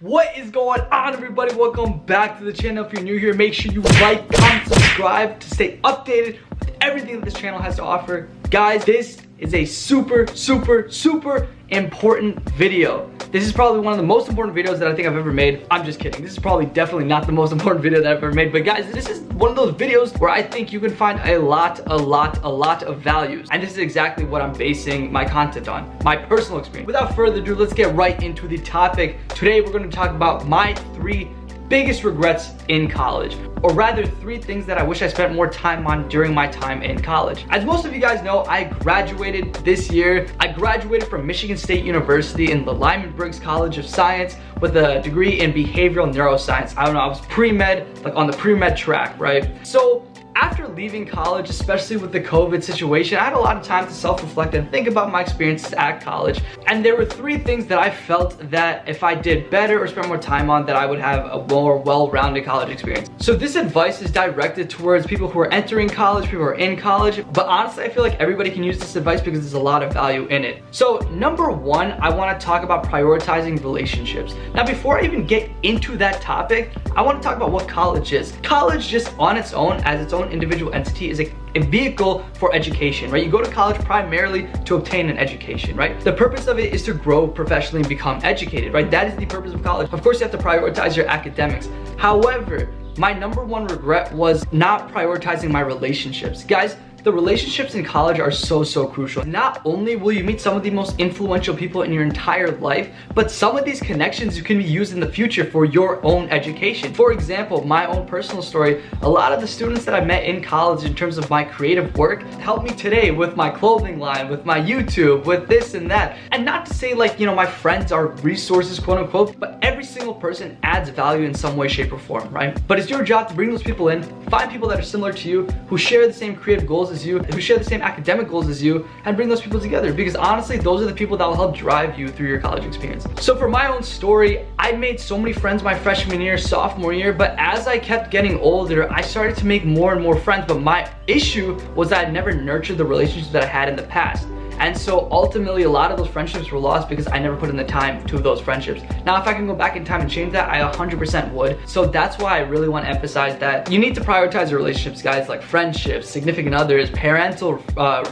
What is going on, everybody? Welcome back to the channel. If you're new here, make sure you like, comment, subscribe to stay updated with everything that this channel has to offer. Guys, this is a super important video. This is probably one of the most important videos that I think I've ever made. I'm just kidding. This is probably definitely not the most important video that I've ever made. But guys, this is one of those videos where I think you can find a lot of values. And this is exactly what I'm basing my content on, my personal experience. Without further ado, let's get right into the topic. Today, we're going to talk about my 3 biggest regrets in college, or rather 3 things that I wish I spent more time on during my time in college. As most of you guys know, I graduated this year. I graduated from Michigan State University in the Lyman Briggs College of Science with a degree in behavioral neuroscience. I don't know, I was pre-med, like on the pre-med track, right? So after leaving college, especially with the COVID situation, I had a lot of time to self-reflect and think about my experiences at college. And there were 3 things that I felt that if I did better or spent more time on, that I would have a more well-rounded college experience. So this advice is directed towards people who are entering college, people who are in college, but honestly, I feel like everybody can use this advice because there's a lot of value in it. So number 1, I want to talk about prioritizing relationships. Now, before I even get into that topic, I want to talk about what college is. College, just on its own, as its own individual entity, is a vehicle for education, right? You go to college primarily to obtain an education, right? The purpose of it is to grow professionally and become educated, right? That is the purpose of college. Of course, you have to prioritize your academics. However, my number 1 regret was not prioritizing my relationships. Guys, the relationships in college are so crucial. Not only will you meet some of the most influential people in your entire life, but some of these connections can be used in the future for your own education. For example, my own personal story, a lot of the students that I met in college in terms of my creative work helped me today with my clothing line, with my YouTube, with this and that. And not to say like, you know, my friends are resources, quote unquote, but every single person adds value in some way, shape, or form, right? But it's your job to bring those people in, find people that are similar to you, who share the same creative goals as you, who share the same academic goals as you, and bring those people together, because honestly, those are the people that will help drive you through your college experience. So for my own story, I made so many friends my freshman year, sophomore year, but as I kept getting older, I started to make more and more friends, but my issue was that I never nurtured the relationships that I had in the past. And so ultimately, a lot of those friendships were lost because I never put in the time to those friendships. Now, if I can go back in time and change that, I 100% would. So that's why I really want to emphasize that you need to prioritize your relationships, guys, like friendships, significant others, parental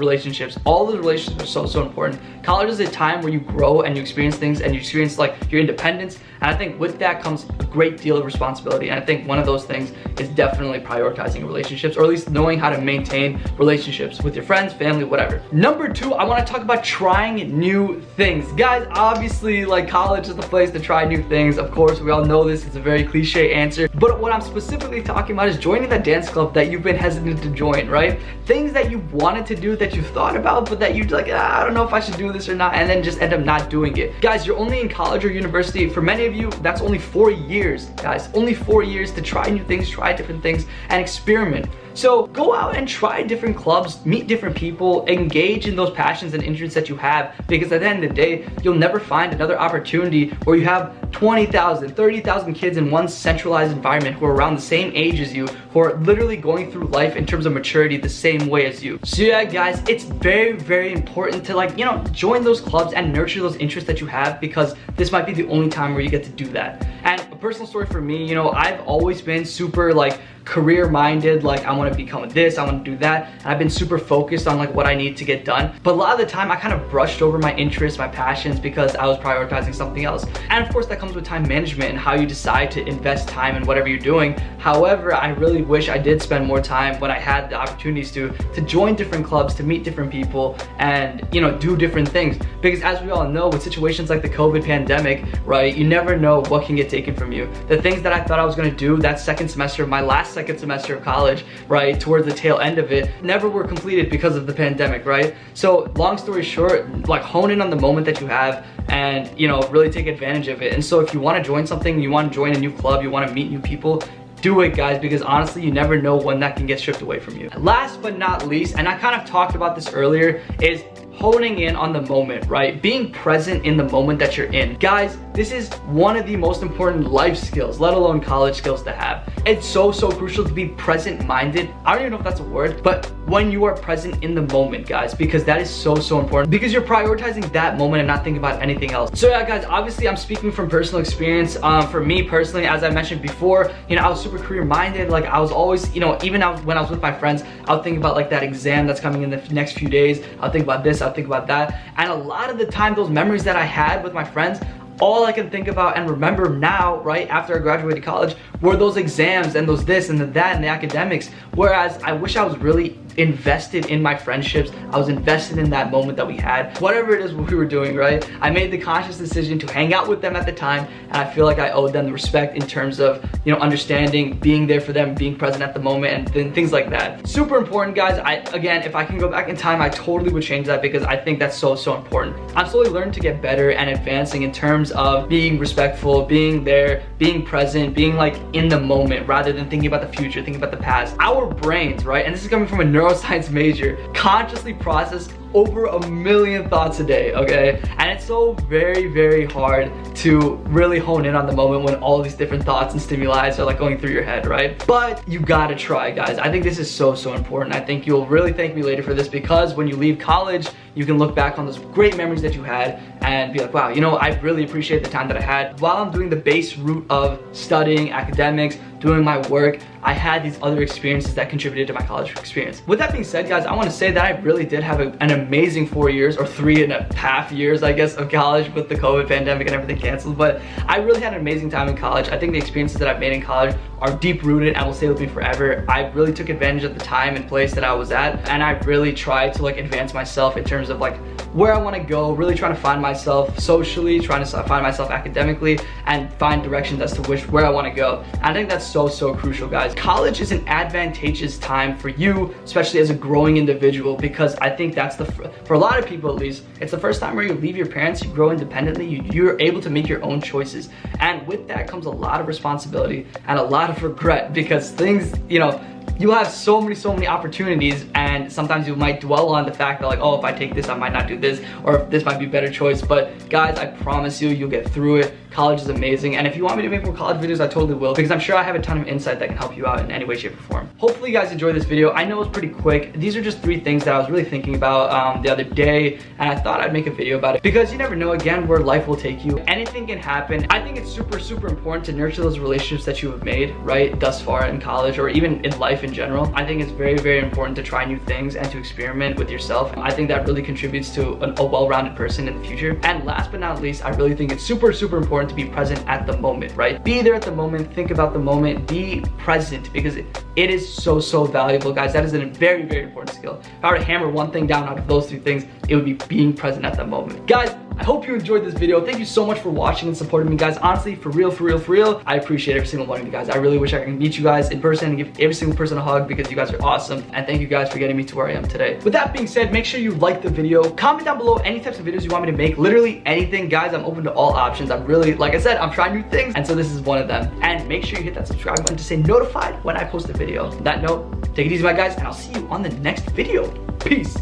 relationships. All those relationships are so important. College is a time where you grow and you experience things and you experience like your independence. And I think with that comes a great deal of responsibility. And I think one of those things is definitely prioritizing relationships, or at least knowing how to maintain relationships with your friends, family, whatever. Number 2, I want to talk about trying new things. Guys, obviously, like, college is the place to try new things. Of course, we all know this. It's a very cliche answer. But what I'm specifically talking about is joining that dance club that you've been hesitant to join, right? Things that you wanted to do, that you thought about, but that you're like, I don't know if I should do this or not, and then just end up not doing it. Guys, you're only in college or university. For many of you, that's only 4 years, guys. Only 4 years to try new things, try different things, and experiment. So go out and try different clubs, meet different people, engage in those passions and interests that you have, because at the end of the day, you'll never find another opportunity where you have 20,000, 30,000 kids in one centralized environment who are around the same age as you, who are literally going through life in terms of maturity the same way as you. So yeah, guys, it's very important to, like, you know, join those clubs and nurture those interests that you have, because this might be the only time where you get to do that. And a personal story for me, you know, I've always been super like career minded, like I want to become this, I want to do that, and I've been super focused on like what I need to get done. But a lot of the time I kind of brushed over my interests, my passions, because I was prioritizing something else. And of course that comes with time management and how you decide to invest time in whatever you're doing. However, I really wish I did spend more time when I had the opportunities to join different clubs, to meet different people, and, you know, do different things. Because as we all know, with situations like the COVID pandemic, right, you never know what can get taken from you. The things that I thought I was going to do that second semester of my last second semester of college, right, towards the tail end of it, never were completed because of the pandemic, right? So long story short, like, hone in on the moment that you have and, you know, really take advantage of it. And so if you want to join something, you want to join a new club, you want to meet new people, do it, guys, because honestly, you never know when that can get stripped away from you. Last but not least, and I kind of talked about this earlier, is honing in on the moment, right? Being present in the moment that you're in. Guys, this is one of the most important life skills, let alone college skills to have. It's so crucial to be present-minded. I don't even know if that's a word, but when you are present in the moment, guys, because that is so important, because you're prioritizing that moment and not thinking about anything else. So yeah, guys, obviously I'm speaking from personal experience. For me personally, as I mentioned before, you know, I was super career-minded. Like, I was always, you know, even when I was with my friends, I would think about like that exam that's coming in the next few days. I'll think about this, I'll think about that. And a lot of the time, those memories that I had with my friends, all I can think about and remember now, right after I graduated college, were those exams and those this and the that and the academics. Whereas I wish I was really invested in my friendships. I was invested in that moment that we had, whatever it is we were doing, right? I made the conscious decision to hang out with them at the time, and I feel like I owed them the respect in terms of, you know, understanding, being there for them, being present at the moment, and then things like that. Super important, guys. Again, if I can go back in time, I totally would change that, because I think that's so important. I'm slowly learning to get better and advancing in terms of being respectful, being there, being present, being like in the moment rather than thinking about the future, thinking about the past. Our brains, right, and this is coming from a neuroscience major, consciously process over 1 million thoughts a day, okay? And it's so very hard to really hone in on the moment when all these different thoughts and stimuli are like going through your head, right? But you gotta try, guys. I think this is so important. I think you'll really thank me later for this, because when you leave college, you can look back on those great memories that you had and be like, wow, you know, I really appreciate the time that I had. While I'm doing the base route of studying, academics, doing my work, I had these other experiences that contributed to my college experience. With that being said, guys, I want to say that I really did have an amazing 4 years, or 3.5 years, I guess, of college with the COVID pandemic and everything canceled. But I really had an amazing time in college. I think the experiences that I've made in college are deep rooted and will stay with me forever. I really took advantage of the time and place that I was at, and I really tried to like advance myself in terms of like where I want to go, really trying to find myself socially, trying to find myself academically, and find directions as to where I want to go. And I think that's so crucial, guys. College is an advantageous time for you, especially as a growing individual, because I think that's for a lot of people at least, it's the first time where you leave your parents, you grow independently, you're able to make your own choices. And with that comes a lot of responsibility and a lot of regret, because things, you know, you have so many opportunities, and sometimes you might dwell on the fact that like, oh, if I take this, I might not do this, or if this might be a better choice. But guys, I promise you, you'll get through it. College is amazing, and if you want me to make more college videos, I totally will, because I'm sure I have a ton of insight that can help you out in any way, shape, or form. Hopefully you guys enjoyed this video. I know it's pretty quick. These are just 3 things that I was really thinking about the other day, and I thought I'd make a video about it, because you never know, again, where life will take you. Anything can happen. I think it's super important to nurture those relationships that you have made, right, thus far in college, or even in life in general. I think it's very important to try new things and to experiment with yourself. I think that really contributes to a well-rounded person in the future. And last but not least, I really think it's super important to be present at the moment, right? Be there at the moment, think about the moment, be present, because it is so valuable, guys. That is a very important skill. If I were to hammer one thing down out of those 3 things, it would be being present at the moment. Guys, I hope you enjoyed this video. Thank you so much for watching and supporting me, guys. Honestly, for real, I appreciate every single one of you guys. I really wish I could meet you guys in person and give every single person a hug, because you guys are awesome. And thank you guys for getting me to where I am today. With that being said, make sure you like the video. Comment down below any types of videos you want me to make. Literally anything, guys. I'm open to all options. I'm really, like I said, I'm trying new things, and so this is one of them. And make sure you hit that subscribe button to stay notified when I post a video. On that note, take it easy, my guys, and I'll see you on the next video. Peace.